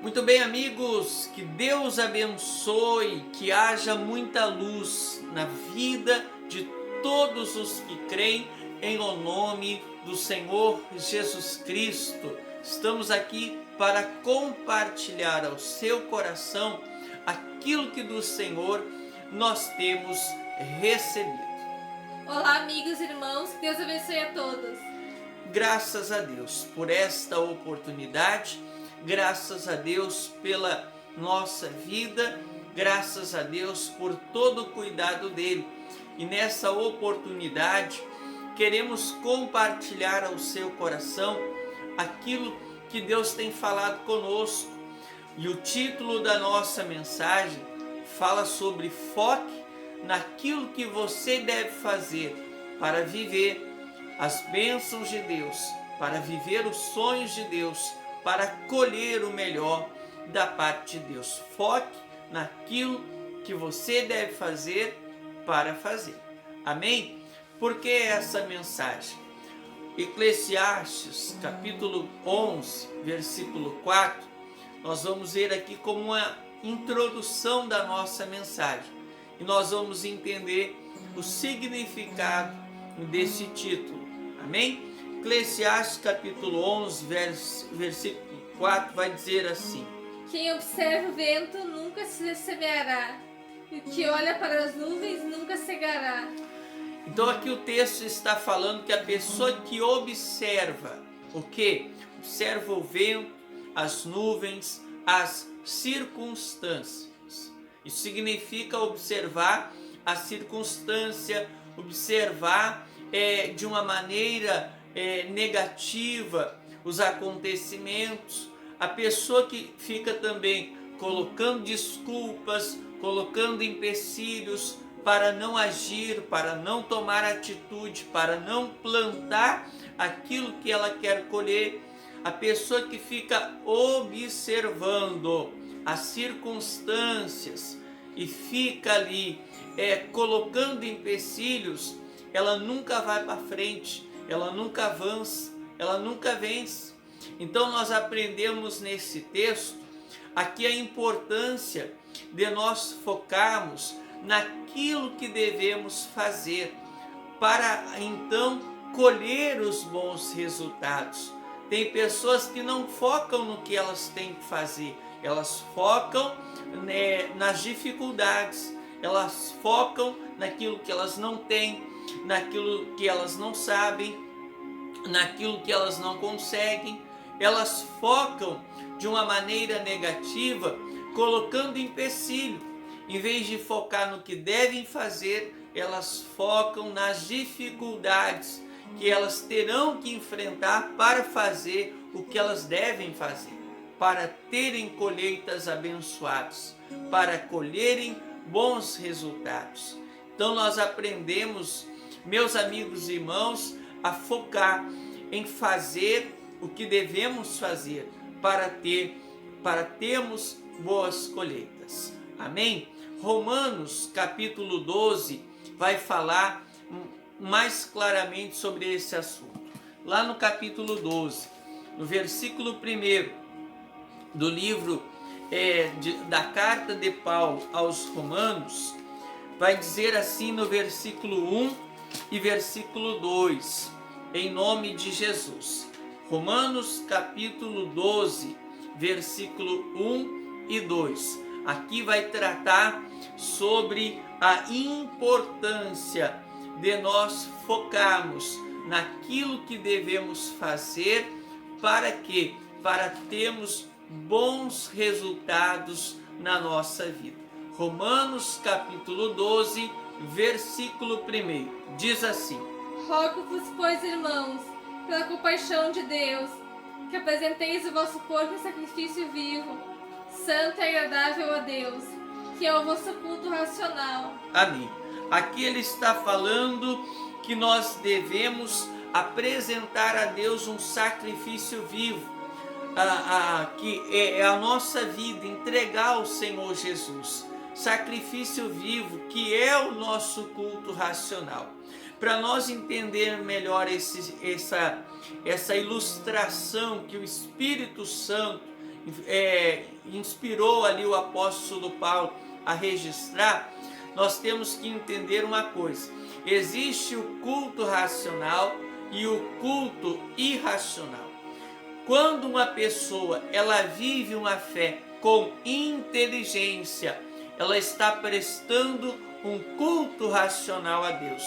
Muito bem, amigos, que Deus abençoe, que haja muita luz na vida de todos os que creem em o nome do Senhor Jesus Cristo. Estamos aqui para compartilhar ao seu coração aquilo que do Senhor nós temos recebido. Olá, amigos e irmãos, que Deus abençoe a todos. Graças a Deus por esta oportunidade, graças a Deus pela nossa vida, graças a Deus por todo o cuidado dele. E nessa oportunidade, queremos compartilhar ao seu coração aquilo que Deus tem falado conosco. E o título da nossa mensagem fala sobre foque naquilo que você deve fazer para viver as bênçãos de Deus, para viver os sonhos de Deus, para colher o melhor da parte de Deus. Foque naquilo que você deve fazer para fazer. Amém? Por que essa mensagem? Eclesiastes, capítulo 11, versículo 4, nós vamos ver aqui como uma introdução da nossa mensagem. E nós vamos entender o significado desse título. Amém? Eclesiastes capítulo 11, versículo 4 vai dizer assim: Quem observa o vento nunca se semeará, e o que olha para as nuvens nunca cegará. Então aqui o texto está falando que a pessoa que observa o quê? Observa o vento, as nuvens, as circunstâncias. Isso significa observar a circunstância, observar de uma maneira negativa os acontecimentos. A pessoa que fica também colocando desculpas, colocando empecilhos para não agir, para não tomar atitude, para não plantar aquilo que ela quer colher. A pessoa que fica observando as circunstâncias e fica ali colocando empecilhos, ela nunca vai para frente, ela nunca avança, ela nunca vence. Então nós aprendemos nesse texto aqui a importância de nós focarmos naquilo que devemos fazer para então colher os bons resultados. Tem pessoas que não focam no que elas têm que fazer, elas focam nas dificuldades, elas focam naquilo que elas não têm, naquilo que elas não sabem, naquilo que elas não conseguem. Elas focam de uma maneira negativa, colocando empecilho. Em vez de focar no que devem fazer, elas focam nas dificuldades que elas terão que enfrentar para fazer o que elas devem fazer, para terem colheitas abençoadas, para colherem bons resultados. Então nós aprendemos, meus amigos e irmãos, a focar em fazer o que devemos fazer para termos boas colheitas. Amém? Romanos capítulo 12 vai falar mais claramente sobre esse assunto. Lá no capítulo 12, no versículo 1 do livro da carta de Paulo aos Romanos, vai dizer assim no versículo 1 e versículo 2, em nome de Jesus. Romanos capítulo 12, versículo 1 e 2. Aqui vai tratar sobre a importância de nós focarmos naquilo que devemos fazer para quê? Para termos bons resultados na nossa vida. Romanos capítulo 12, versículo 1, diz assim: Rogo-vos, pois, irmãos, pela compaixão de Deus, que apresenteis o vosso corpo em sacrifício vivo, santo e agradável a Deus, que é o vosso culto racional. Amém. Aqui ele está falando que nós devemos apresentar a Deus um sacrifício vivo, que é a nossa vida, entregar ao Senhor Jesus. Sacrifício vivo, que é o nosso culto racional. Para nós entender melhor essa ilustração que o Espírito Santo inspirou ali o apóstolo Paulo a registrar, nós temos que entender uma coisa: existe o culto racional e o culto irracional. Quando uma pessoa ela vive uma fé com inteligência, ela está prestando um culto racional a Deus.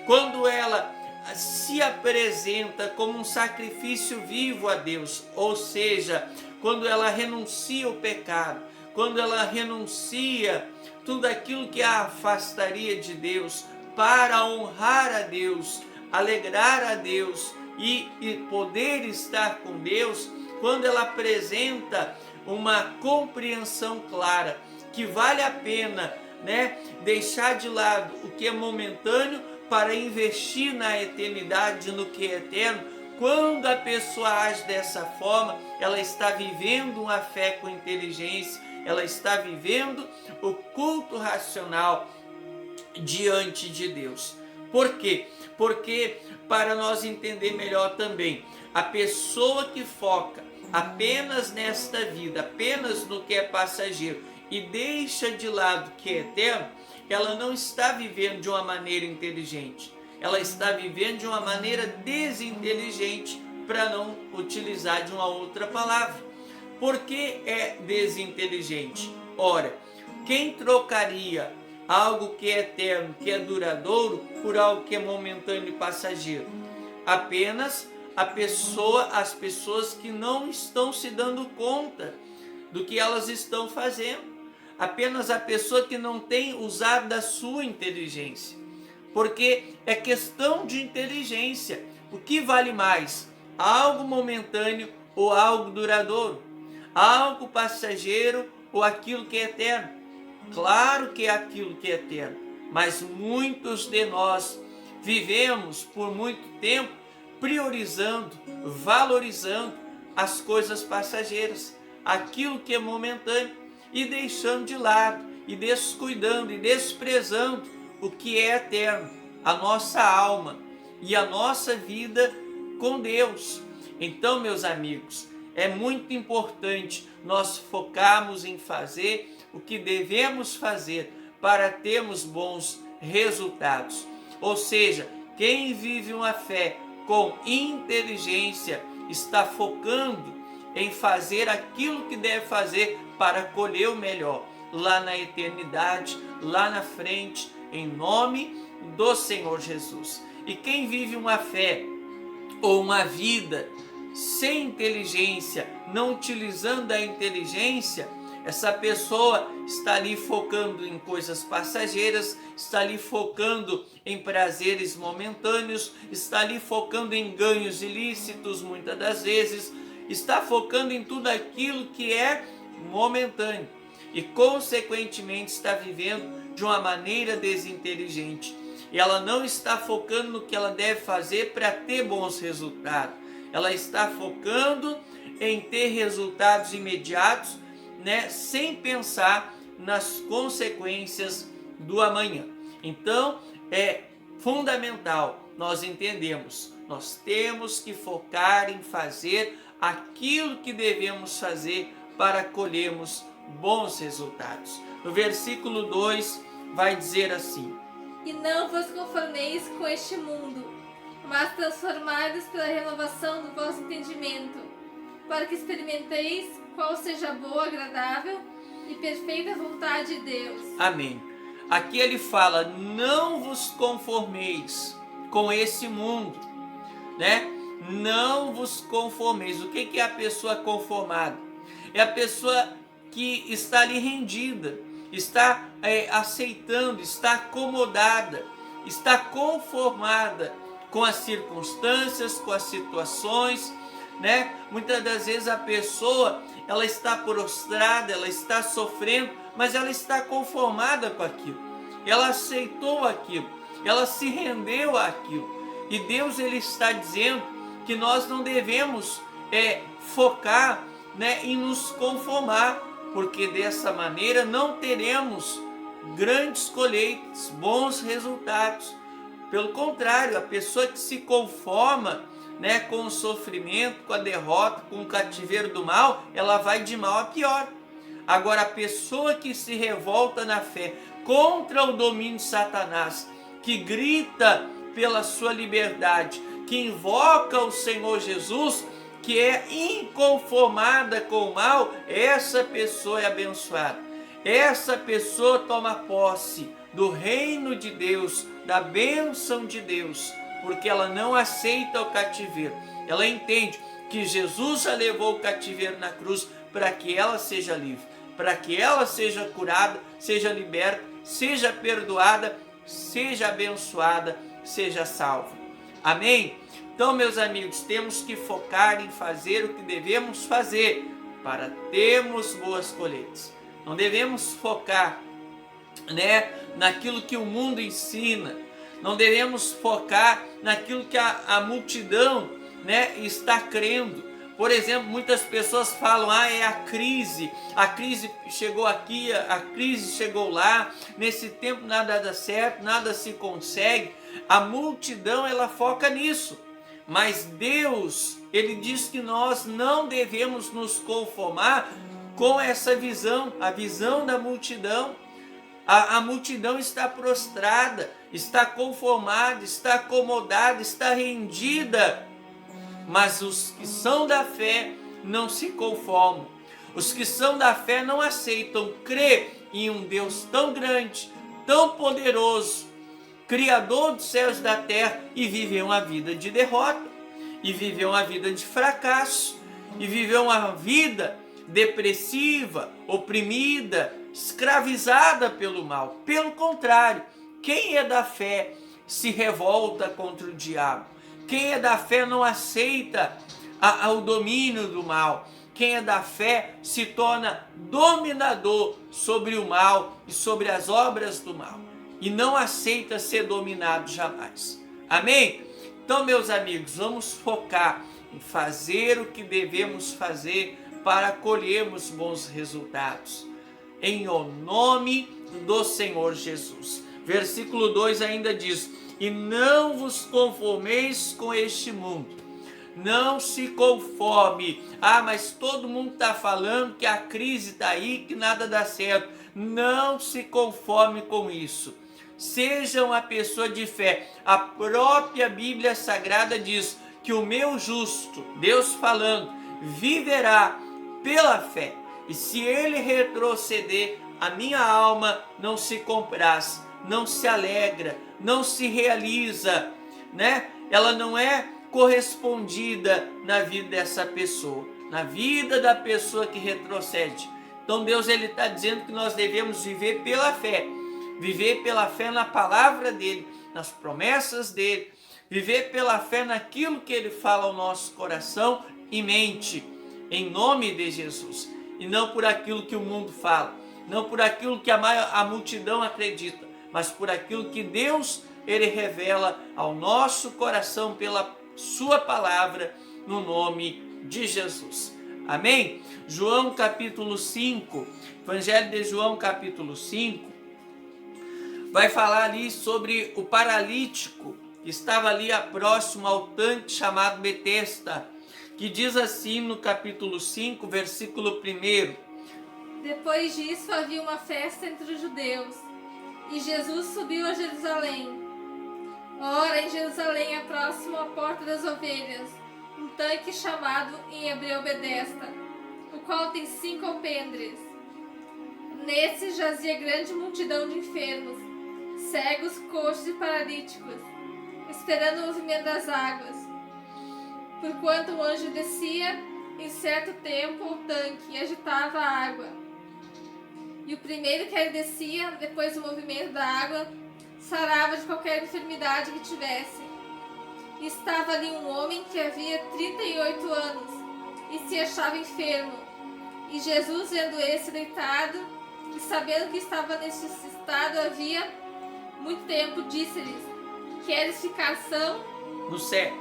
Quando ela se apresenta como um sacrifício vivo a Deus, ou seja, quando ela renuncia o pecado, quando ela renuncia tudo aquilo que a afastaria de Deus para honrar a Deus, alegrar a Deus e poder estar com Deus, quando ela apresenta uma compreensão clara que vale a pena, deixar de lado o que é momentâneo para investir na eternidade, no que é eterno. Quando a pessoa age dessa forma, ela está vivendo uma fé com inteligência, ela está vivendo o culto racional diante de Deus. Por quê? Porque, para nós entender melhor também, a pessoa que foca apenas nesta vida, apenas no que é passageiro e deixa de lado o que é eterno, ela não está vivendo de uma maneira inteligente, ela está vivendo de uma maneira desinteligente, para não utilizar de uma outra palavra. Por que é desinteligente? Ora, quem trocaria algo que é eterno, que é duradouro, por algo que é momentâneo e passageiro? Apenas as pessoas que não estão se dando conta do que elas estão fazendo. Apenas a pessoa que não tem usado da sua inteligência. Porque é questão de inteligência. O que vale mais? Algo momentâneo ou algo duradouro? Algo passageiro ou aquilo que é eterno? Claro que é aquilo que é eterno, mas muitos de nós vivemos por muito tempo priorizando, valorizando as coisas passageiras, aquilo que é momentâneo, e deixando de lado, e descuidando, e desprezando o que é eterno, a nossa alma e a nossa vida com Deus. Então, meus amigos, é muito importante nós focarmos em fazer o que devemos fazer para termos bons resultados. Ou seja, quem vive uma fé com inteligência está focando em fazer aquilo que deve fazer para colher o melhor lá na eternidade, lá na frente, em nome do Senhor Jesus. E quem vive uma fé ou uma vida sem inteligência, não utilizando a inteligência, essa pessoa está ali focando em coisas passageiras, está ali focando em prazeres momentâneos, está ali focando em ganhos ilícitos, muitas das vezes, está focando em tudo aquilo que é momentâneo e, consequentemente, está vivendo de uma maneira desinteligente. E ela não está focando no que ela deve fazer para ter bons resultados. Ela está focando em ter resultados imediatos, sem pensar nas consequências do amanhã. Então, é fundamental nós entendermos, nós temos que focar em fazer aquilo que devemos fazer para colhermos bons resultados. No versículo 2 vai dizer assim: E não vos conformeis com este mundo, mas transformai-vos pela renovação do vosso entendimento, para que experimenteis qual seja a boa, agradável e perfeita vontade de Deus. Amém. Aqui ele fala: não vos conformeis com esse mundo, Não vos conformeis. O que é a pessoa conformada? É a pessoa que está ali rendida, está aceitando, está acomodada, está conformada com as circunstâncias, com as situações, Muitas das vezes a pessoa, ela está prostrada, ela está sofrendo, mas ela está conformada com aquilo. Ela aceitou aquilo, ela se rendeu àquilo. E Deus, ele está dizendo que nós não devemos focar, em nos conformar, porque dessa maneira não teremos grandes colheitas, bons resultados. Pelo contrário, a pessoa que se conforma, né, com o sofrimento, com a derrota, com o cativeiro do mal, ela vai de mal a pior. Agora, a pessoa que se revolta na fé contra o domínio de Satanás, que grita pela sua liberdade, que invoca o Senhor Jesus, que é inconformada com o mal, essa pessoa é abençoada. Essa pessoa toma posse do reino de Deus, da bênção de Deus, porque ela não aceita o cativeiro. Ela entende que Jesus já levou o cativeiro na cruz para que ela seja livre, para que ela seja curada, seja liberta, seja perdoada, seja abençoada, seja salva. Amém? Então, meus amigos, temos que focar em fazer o que devemos fazer para termos boas colheitas. Não devemos focar, né, naquilo que o mundo ensina. Não devemos focar naquilo que a multidão, né, está crendo. Por exemplo, muitas pessoas falam, é a crise chegou aqui, a crise chegou lá, nesse tempo nada dá certo, nada se consegue. A multidão, ela foca nisso. Mas Deus, Ele diz que nós não devemos nos conformar com essa visão, a visão da multidão. A multidão está prostrada, está conformada, está acomodada, está rendida. Mas os que são da fé não se conformam. Os que são da fé não aceitam crer em um Deus tão grande, tão poderoso, Criador dos céus e da terra, e viver uma vida de derrota, e viver uma vida de fracasso, e viver uma vida depressiva, oprimida, escravizada pelo mal. Pelo contrário, quem é da fé se revolta contra o diabo. Quem é da fé não aceita o domínio do mal. Quem é da fé se torna dominador sobre o mal e sobre as obras do mal. E não aceita ser dominado jamais. Amém? Então, meus amigos, vamos focar em fazer o que devemos fazer para colhermos bons resultados. Em o nome do Senhor Jesus. Versículo 2 ainda diz: e não vos conformeis com este mundo. Não se conforme. Mas todo mundo está falando que a crise está aí, que nada dá certo. Não se conforme com isso. Seja uma pessoa de fé. A própria Bíblia Sagrada diz que o meu justo, Deus falando, viverá pela fé. E se ele retroceder, a minha alma não se compraz, não se alegra, não se realiza, né? Ela não é correspondida na vida dessa pessoa, na vida da pessoa que retrocede. Então Deus, ele está dizendo que nós devemos viver pela fé na palavra dele, nas promessas dele, viver pela fé naquilo que ele fala ao nosso coração e mente, em nome de Jesus, e não por aquilo que o mundo fala, não por aquilo que a multidão acredita, mas por aquilo que Deus, ele revela ao nosso coração pela sua palavra, no nome de Jesus. Amém? João capítulo 5, Evangelho de João capítulo 5, vai falar ali sobre o paralítico que estava ali próximo ao tanque chamado Betesda, que diz assim no capítulo 5, versículo 1. Depois disso havia uma festa entre os judeus, e Jesus subiu a Jerusalém. Ora, em Jerusalém, próximo à porta das ovelhas, um tanque chamado em hebreu Betesda, o qual tem 5 alpendres. Nesse jazia grande multidão de enfermos, cegos, coxos e paralíticos, esperando o movimento das águas. Porquanto um anjo descia em certo tempo ao tanque e agitava a água. E o primeiro que ele descia, depois do movimento da água, sarava de qualquer enfermidade que tivesse. E estava ali um homem que havia 38 anos e se achava enfermo. E Jesus, vendo esse deitado e sabendo que estava nesse estado havia muito tempo, disse-lhes: queres ficar são? No 7.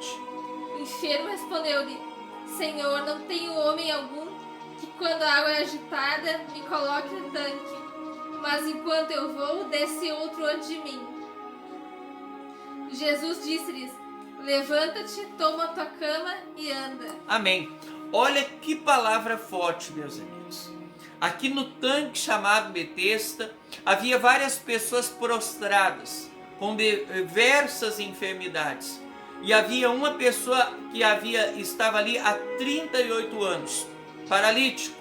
O enfermo respondeu-lhe: Senhor, não tenho homem algum que, quando a água é agitada, me coloque no tanque, mas enquanto eu vou, desce outro antes de mim. Jesus disse-lhes: levanta-te, toma a tua cama e anda. Amém. Olha que palavra forte, meus amigos. Aqui no tanque chamado Betesda, havia várias pessoas prostradas, com diversas enfermidades. E havia uma pessoa que estava ali há 38 anos, paralítico.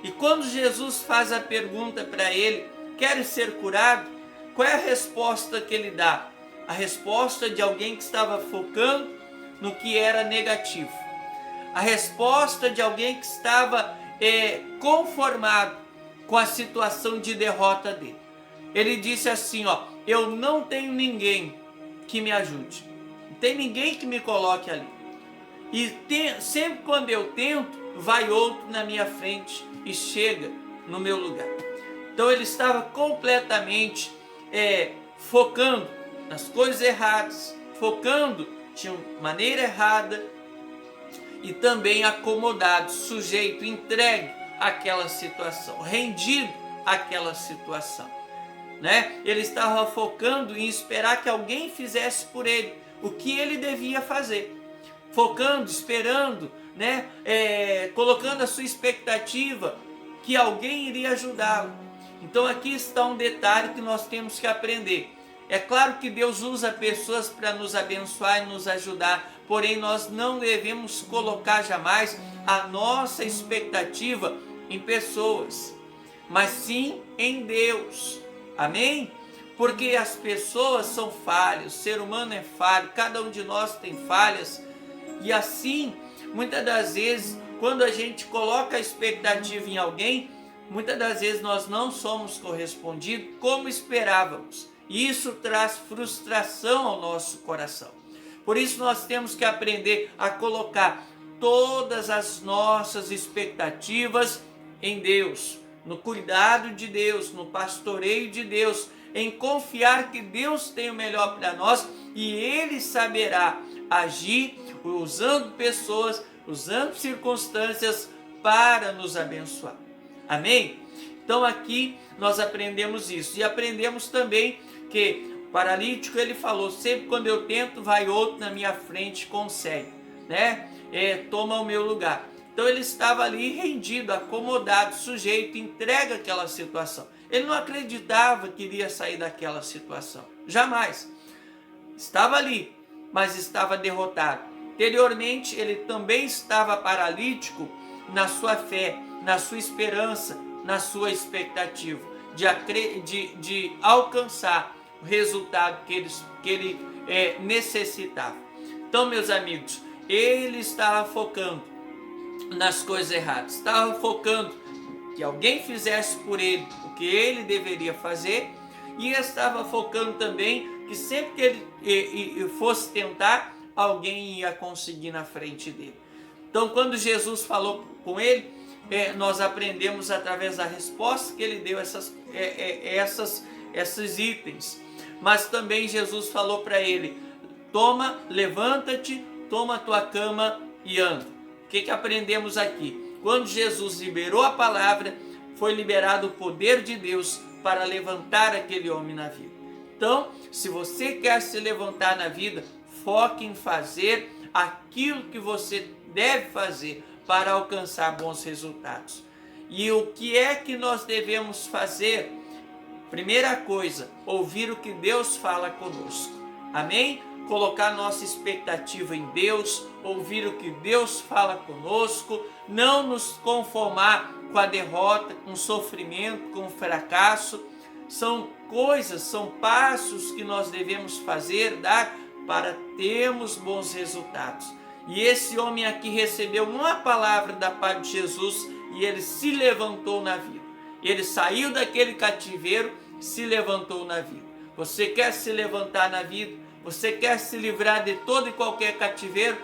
E quando Jesus faz a pergunta para ele, queres ser curado? Qual é a resposta que ele dá? A resposta de alguém que estava focando no que era negativo. A resposta de alguém que estava conformado com a situação de derrota dele. Ele disse assim, eu não tenho ninguém que me ajude. Não tem ninguém que me coloque ali. E sempre quando eu tento, vai outro na minha frente e chega no meu lugar. Então ele estava completamente focando nas coisas erradas, focando de maneira errada e também acomodado, sujeito, entregue àquela situação, rendido àquela situação, né? Ele estava focando em esperar que alguém fizesse por ele o que ele devia fazer, focando, esperando, né? Colocando a sua expectativa que alguém iria ajudá-lo. Então aqui está um detalhe que nós temos que aprender. É claro que Deus usa pessoas para nos abençoar e nos ajudar, porém nós não devemos colocar jamais a nossa expectativa em pessoas, mas sim em Deus. Amém? Porque as pessoas são falhas, o ser humano é falho, cada um de nós tem falhas, e assim, muitas das vezes, quando a gente coloca a expectativa em alguém, muitas das vezes nós não somos correspondidos como esperávamos. E isso traz frustração ao nosso coração. Por isso nós temos que aprender a colocar todas as nossas expectativas em Deus, no cuidado de Deus, no pastoreio de Deus, em confiar que Deus tem o melhor para nós e Ele saberá agir usando pessoas, usando circunstâncias para nos abençoar. Amém? Então aqui nós aprendemos isso e aprendemos também que o paralítico, ele falou, sempre quando eu tento, vai outro na minha frente e consegue, né? Toma o meu lugar. Então ele estava ali rendido, acomodado, sujeito, entregue àquela situação. Ele não acreditava que iria sair daquela situação, jamais. Estava ali, mas estava derrotado. Anteriormente, ele também estava paralítico na sua fé, na sua esperança, na sua expectativa de alcançar o resultado que ele necessitava. Então, meus amigos, ele estava focando nas coisas erradas, estava focando que alguém fizesse por ele o que ele deveria fazer, e estava focando também que sempre que ele fosse tentar, alguém ia conseguir na frente dele. Então, quando Jesus falou com ele, nós aprendemos através da resposta que ele deu esses itens. Mas também Jesus falou para ele, levanta-te, toma a tua cama e anda. O que aprendemos aqui? Quando Jesus liberou a palavra, foi liberado o poder de Deus para levantar aquele homem na vida. Então, se você quer se levantar na vida, foque em fazer aquilo que você deve fazer para alcançar bons resultados. E o que é que nós devemos fazer? Primeira coisa, ouvir o que Deus fala conosco. Amém? Colocar nossa expectativa em Deus, ouvir o que Deus fala conosco, não nos conformar com a derrota, com o sofrimento, com o fracasso. São coisas, são passos que nós devemos fazer, dar para termos bons resultados. E esse homem aqui recebeu uma palavra da parte de Jesus e ele se levantou na vida. Ele saiu daquele cativeiro, se levantou na vida. Você quer se levantar na vida? Você quer se livrar de todo e qualquer cativeiro?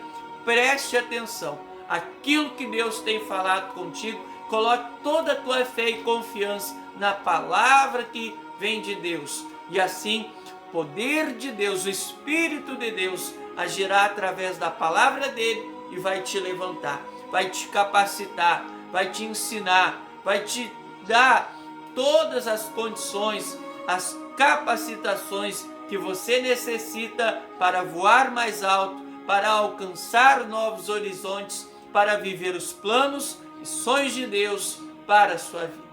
Preste atenção. Aquilo que Deus tem falado contigo, coloque toda a tua fé e confiança na palavra que vem de Deus. E assim, o poder de Deus, o Espírito de Deus, agirá através da palavra dele e vai te levantar, vai te capacitar, vai te ensinar, vai te dar todas as condições, as capacitações que você necessita para voar mais alto, para alcançar novos horizontes, para viver os planos e sonhos de Deus para a sua vida.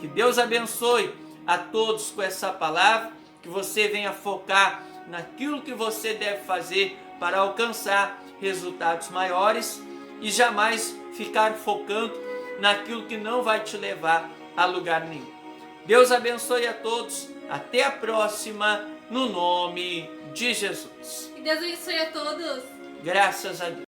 Que Deus abençoe a todos com essa palavra, que você venha focar naquilo que você deve fazer para alcançar resultados maiores e jamais ficar focando naquilo que não vai te levar a lugar nenhum. Deus abençoe a todos. Até a próxima, no nome de Jesus. Que Deus abençoe a todos. Graças a Deus.